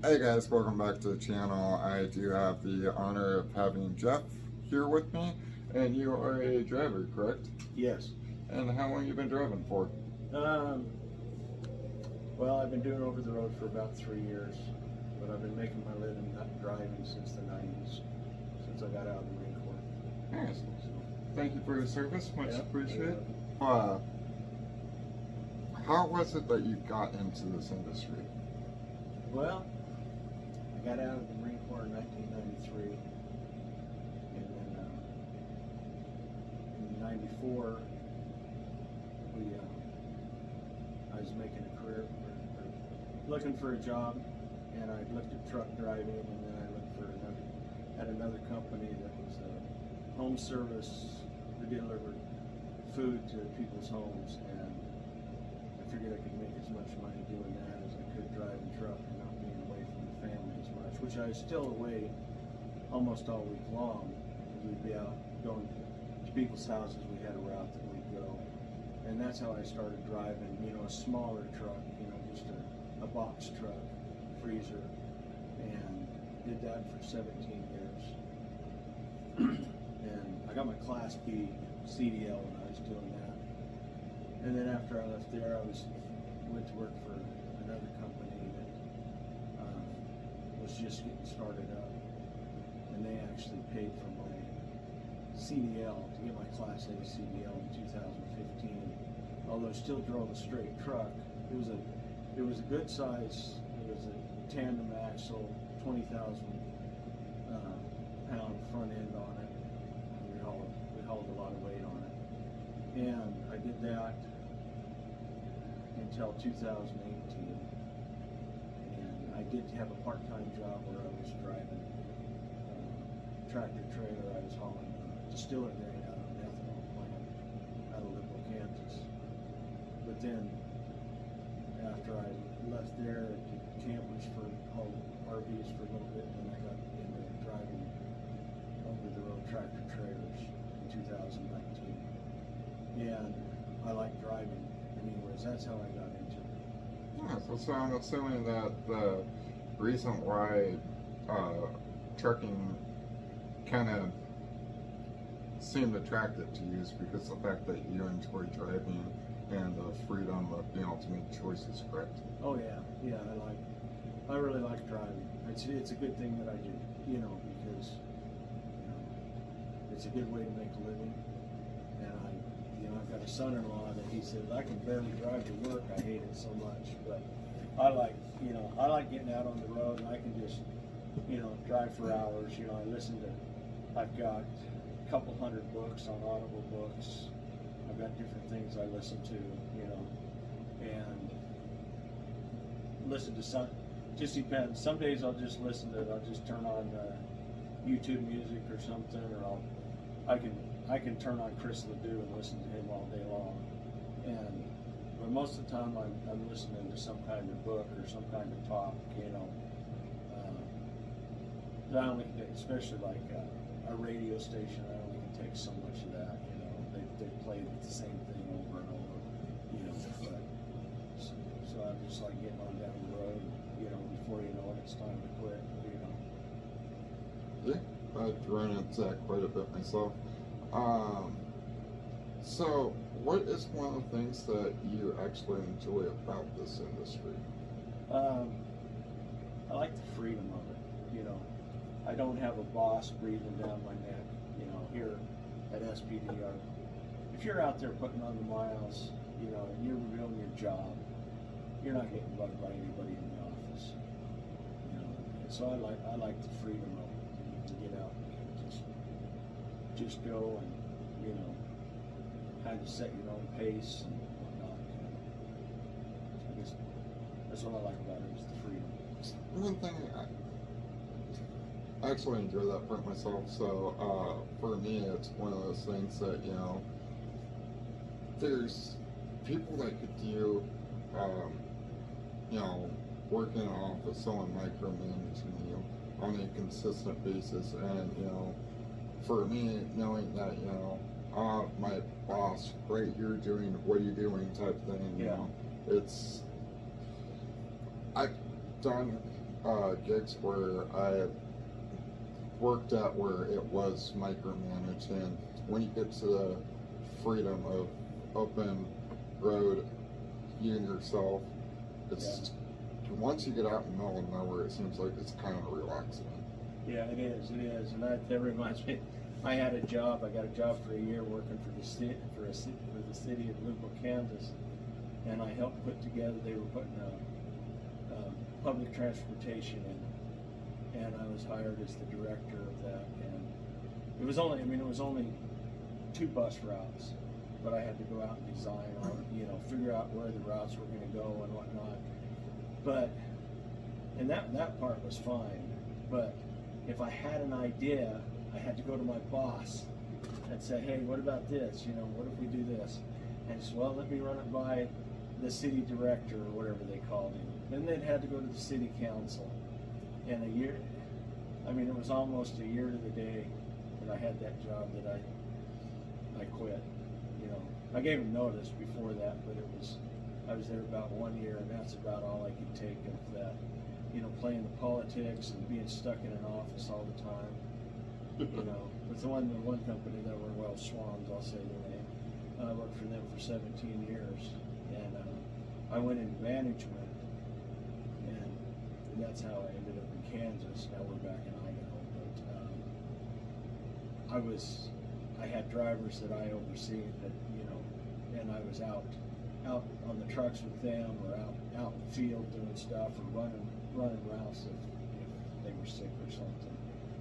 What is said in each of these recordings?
Hey guys, welcome back to the channel. I do have the honor of having Jeff here with me, and you are a driver, correct? Yes. And how long you been driving for? Um, well, I've been doing over the road for about 3 years, but I've been making my living driving since the 90s, since I got out of the Marine Corps. Nice. Thank you for your service, much Yeah, appreciated. yeah. How was it that you got into this industry? Well, I got out of the Marine Corps in 1993, and then in '94, I was making a career, looking for a job, and I looked at truck driving, and then I looked for another company that was a home service that delivered food to people's homes, and I figured I could make as much money doing that as I could driving truck and not being away from the family as much, which I was still away almost all week long. We'd be out going to people's houses. We had a route that we'd go, and that's how I started driving, a smaller truck, just a box truck, freezer, and did that for 17 years. And I got my Class B CDL when I was doing that. And then after I left there, I went to work for another company that was just getting started up, and they actually paid for my CDL to get my Class A CDL in 2015. Although I still drove a straight truck, it was a good size. It was a tandem axle, 20,000 pound front end on it. We hauled a lot of weight on it, and I did that until 2018. And I did have a part-time job where I was driving tractor trailer. I was hauling distiller grain out of an ethanol plant out of Liberal, Kansas. But then after I left there, I did campers for hauled RVs for a little bit, and then I got into driving over-the-road tractor trailers in 2019. And I like driving. Anyways, that's how I got into it. Yeah, so I'm assuming that the reason why trucking kind of seemed attractive to you is because of the fact that you enjoy driving and the freedom of being able to make choices, correct? Oh yeah, I really like driving. It's a good thing that I do, because it's a good way to make a living. And I've got a son-in-law that he says I can barely drive to work. I hate it so much, but I like getting out on the road, and I can just drive for hours. I've got a couple hundred books on Audible books. I've got different things I listen to, and listen to some. Just depends. Some days I'll just I'll just turn on YouTube music or something, or I can turn on Chris Ledoux and listen to him all day long. But most of the time I'm listening to some kind of book or some kind of talk, I only can, especially like a radio station, I only can take so much of that. They play the same thing over and over. But so I just like getting on down the road. Before you know it, it's time to quit. Yeah, I've run into that quite a bit myself. So what is one of the things that you actually enjoy about this industry? I like the freedom of it. I don't have a boss breathing down my neck. Here at SPDR, if you're out there putting on the miles, and you're doing your job, you're not getting bugged by anybody in the office. And so I like the freedom of it. You can get out and just go and kind of set your own pace and whatnot. So I guess that's what I like about it, is the freedom. One thing, I actually enjoy that part myself, so for me it's one of those things that, there's people that could do, work in an office, someone micromanaging you on a consistent basis, and, for me, knowing that, my boss, right, you're doing what are you doing type thing, Yeah. I've done gigs where I worked at where it was micromanaged, and when you get to the freedom of open road, you and yourself, it's once you get out in the middle of nowhere, it seems like it's kind of relaxing. Yeah, it is, and that reminds me. I had a job. I got a job for a year working for the city of Lupo, Kansas, and I helped put together. They were putting a public transportation in, and I was hired as the director of that. And it was only, it was only 2 bus routes, but I had to go out and design on, figure out where the routes were going to go and whatnot. But and that part was fine. But if I had an idea, I had to go to my boss and say, hey, what about this? What if we do this? And he said, well, let me run it by the city director or whatever they called him. Then they'd had to go to the city council. And it was almost a year to the day that I had that job that I quit. I gave him notice before that, but I was there about 1 year, and that's about all I could take of that. Playing the politics and being stuck in an office all the time. With the one company that were Wells Swans, I'll say their name. I worked for them for 17 years, and I went into management, and that's how I ended up in Kansas. Now we're back in Idaho, but I had drivers that I oversee that, and I was out on the trucks with them, or out in the field doing stuff, or running routes if they were sick or something.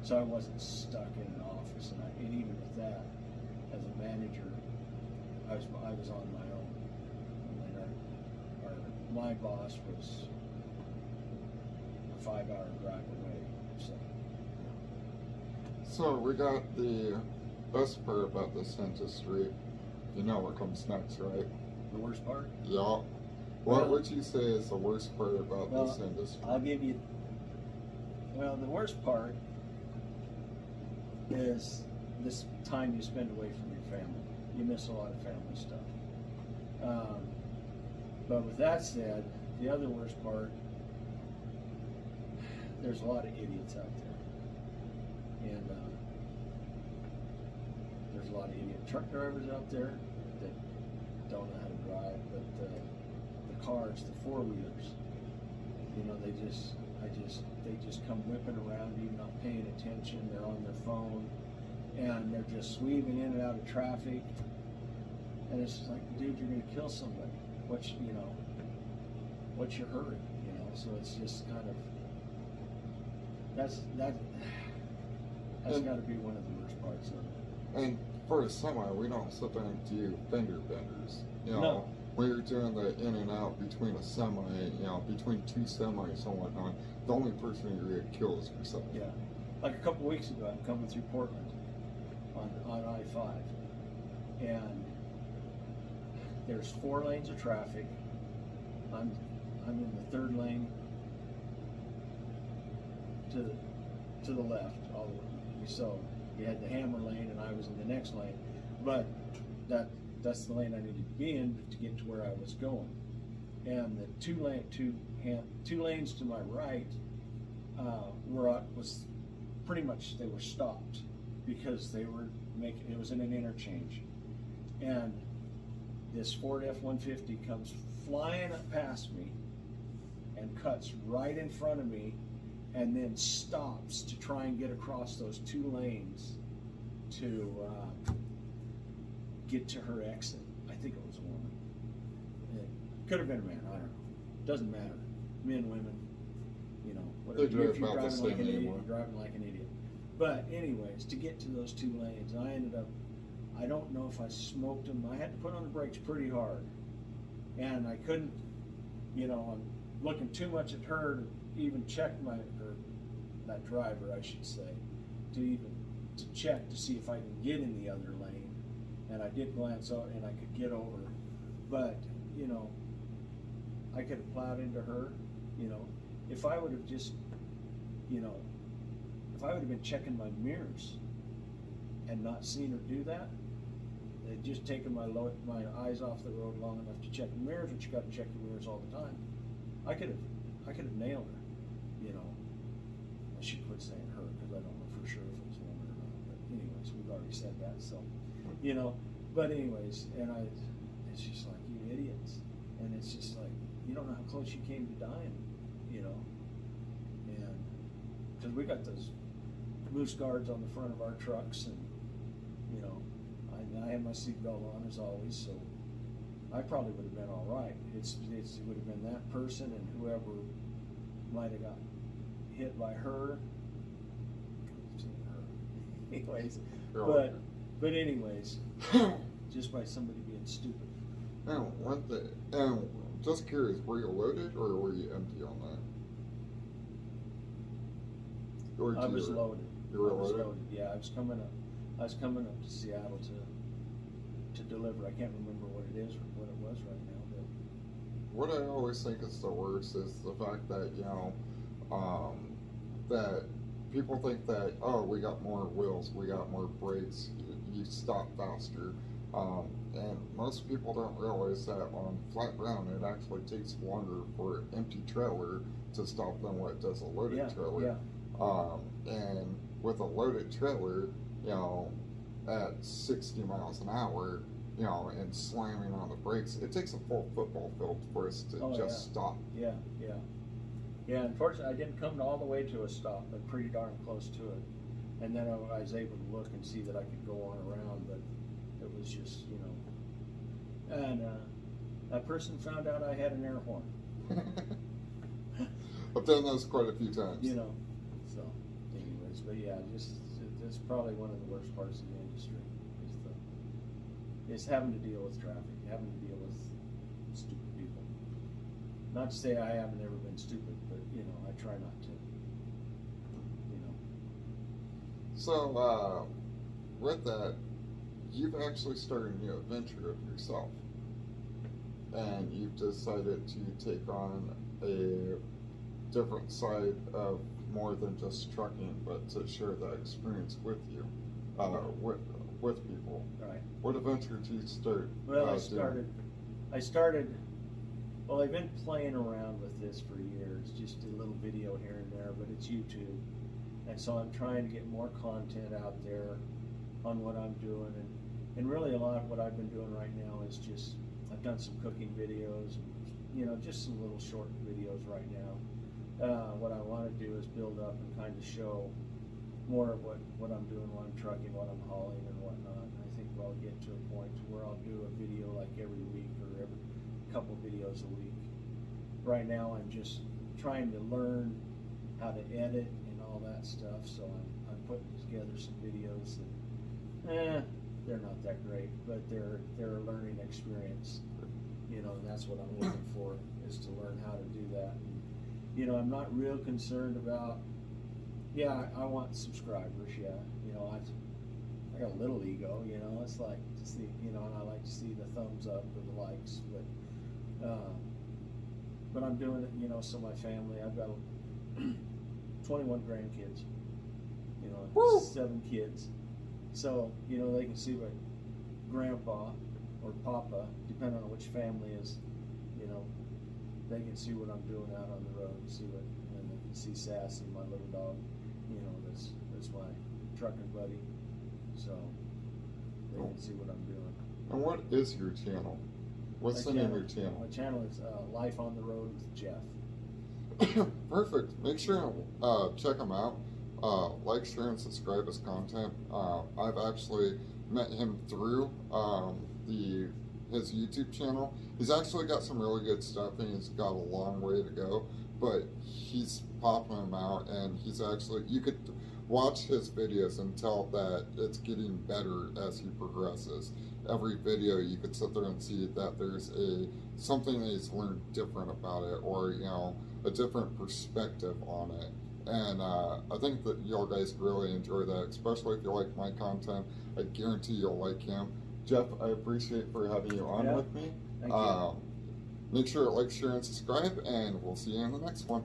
So I wasn't stuck in an office, and even with that, as a manager, I was on my own. And my boss was a 5-hour drive away. So we got the best part about this industry. You know what comes next, right? The worst part? Yeah. What would you say is the worst part about this industry? I'll give you. Well, the worst part is this time you spend away from your family. You miss a lot of family stuff. But with that said, the other worst part, there's a lot of idiots out there. And there's a lot of idiot truck drivers out there that don't know how to drive, but the cars, the 4-wheelers, they just come whipping around you, not paying attention. They're on their phone, and they're just weaving in and out of traffic. And it's just like, dude, you're gonna kill somebody. What's your hurry? So it's just kind of that's got to be one of the worst parts of it. And for a semi, we don't sit there and do fender benders. No. When you're doing the in and out between a semi, between 2 semis and whatnot, the only person you're gonna kill is yourself. Yeah. Like a couple weeks ago, I'm coming through Portland on I-5, and there's 4 lanes of traffic. I'm in the 3rd lane to the left. So you had the hammer lane, and I was in the next lane, but that's the lane I needed to be in to get to where I was going. And the two lanes to my right was pretty much, they were stopped because they were it was in an interchange, and this Ford F-150 comes flying up past me and cuts right in front of me, and then stops to try and get across those 2 lanes to get to her exit. I think it was a woman. It could have been a man, I don't know. Doesn't matter. Men, women, whatever. If you're driving like an idiot, you're driving like an idiot. But anyways, to get to those 2 lanes, I ended up, I don't know if I smoked them. I had to put on the brakes pretty hard. And I couldn't, I'm looking too much at her to even check that driver, I should say, to check to see if I can get in the other lane. And I did glance out, and I could get over. But, I could have plowed into her. If I would have just, if I would have been checking my mirrors and not seen her do that, they'd just taken my eyes off the road long enough to check the mirrors, which you got to check the mirrors all the time. I could have nailed her. you know, I should quit saying her because I don't know for sure if it was a woman or not. But anyways, we've already said that, so, you know. But anyways, it's just like, you idiots. And it's just like, you don't know how close you came to dying, you know. And because we got those moose guards on the front of our trucks, and, you know, I had my seatbelt on as always, so I probably would have been all right. It would have been that person and whoever might have got hit by her. Anyways, but anyways, just by somebody being stupid. Now, just curious, were you loaded or were you empty on that? Or I was loaded. You were loaded? Yeah, I was coming up to Seattle to deliver. I can't remember what it is or what it was right now, but what I always think is the worst is the fact that, you know, that people think that, oh, we got more wheels, we got more brakes, you stop faster. And most people don't realize that on flat ground it actually takes longer for an empty trailer to stop than what it does a loaded trailer. Yeah. And with a loaded trailer, you know, at 60 miles an hour, you know, and slamming on the brakes, it takes a full football field for us to stop. Yeah. Unfortunately, I didn't come all the way to a stop, but pretty darn close to it. And then I was able to look and see that I could go on around, but it was just, you know. And that person found out I had an air horn. I've done those quite a few times. You know. So, anyways, but yeah, that's probably one of the worst parts of the industry is having to deal with traffic, having to deal with stupid people. Not to say I haven't ever been stupid, but you know, I try not to. You know. So, with that, you've actually started a new adventure of yourself, and you've decided to take on a different side of more than just trucking, but to share that experience with you, with people. Right. What adventure did you start? Well, well, I've been playing around with this for years, just a little video here and there, but it's YouTube. And so I'm trying to get more content out there on what I'm doing. And really a lot of what I've been doing right now is just, I've done some cooking videos, you know, just some little short videos right now. What I want to do is build up and kind of show more of what I'm doing while I'm trucking, what I'm hauling and whatnot. And I think I'll get to a point where I'll do a video like every week or every couple videos a week. Right now I'm just trying to learn how to edit and all that stuff, so I'm putting together some videos that they're not that great, but they're a learning experience. You know, and that's what I'm looking for, is to learn how to do that. And, you know, I'm not real concerned about, I want subscribers, you know, I got a little ego, you know, it's like to see, you know, and I like to see the thumbs up or the likes, but I'm doing it, you know, so my family, I've got 21 grandkids, you know, Woo! 7 kids, so, you know, they can see what grandpa or papa, depending on which family is, you know, they can see what I'm doing out on the road, and they can see Sassy, my little dog, you know, that's my trucking buddy, so they can see what I'm doing. And what is your channel? What's the name of your channel? My channel is Life on the Road with Jeff. Perfect. Make sure to check him out. Like, share, and subscribe his content. I've actually met him through his YouTube channel. He's actually got some really good stuff, and he's got a long way to go, but he's popping them out, and he's actually, you could watch his videos and tell that it's getting better as he progresses. Every video you could sit there and see that there's something that he's learned different about it, or, you know, a different perspective on it. And I think that y'all guys really enjoy that, especially if you like my content. I guarantee you'll like him. Jeff, I appreciate for having you on with me. Thank you. Make sure to like, share, and subscribe, and we'll see you in the next one.